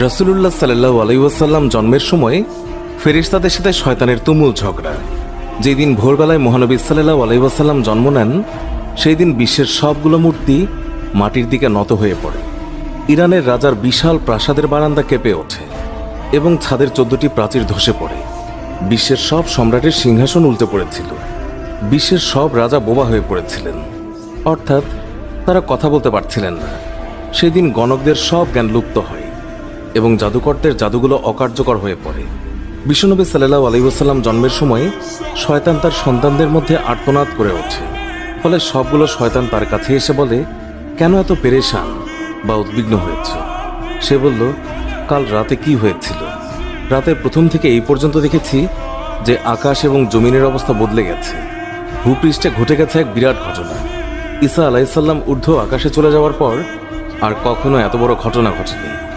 রাসূলুল্লাহ সাল্লাল্লাহু আলাইহি ওয়াসাল্লাম জন্মের সময় ফেরেশতাদের সাথে শয়তানের তুমুল ঝগড়া। যেদিন ভোরবেলায় মহানবী সাল্লাল্লাহু আলাইহি ওয়াসাল্লাম জন্ম নেন, সেই দিন বিশ্বের সবগুলো মূর্তি মাটির দিকে নত হয়ে পড়ে। ইরানের রাজার বিশাল প্রাসাদের বারান্দা কেঁপে ওঠে এবং ছাদের 14টি প্রাচীর ধসে পড়ে। বিশ্বের সব সম্রাটের সিংহাসন উল্টে পড়েছিল। বিশ্বের সব রাজা বোবা হয়ে পড়েছিলেন, অর্থাৎ তারা কথা বলতে পারছিলেন না। সেদিন গণকদের সব জ্ঞান লুপ্ত হয় এবং জাদুকরদের জাদুগুলো অকার্যকর হয়ে পড়ে। বিশ্বনবী সাল্লাল্লাহু আলাইহি ওয়াসাল্লাম জন্মের সময় শয়তান তার সন্তানদের মধ্যে আর্তনাদ করে ওঠে। ফলে সবগুলো শয়তান তার কাছে এসে বলে, কেন এত পেরেশান বা উদ্বিগ্ন হয়েছ? সে বলল, কাল রাতে কি হয়েছিল? রাতের প্রথম থেকে এই পর্যন্ত দেখেছি যে আকাশ এবং জমিনের অবস্থা বদলে গেছে। ভূপৃষ্ঠে ঘটে গেছে এক বিরাট ঘটনা। ঈসা আলাইহিস সালাম ঊর্ধ্ব আকাশে চলে যাওয়ার পর আর কখনো এত বড় ঘটনা ঘটেনি।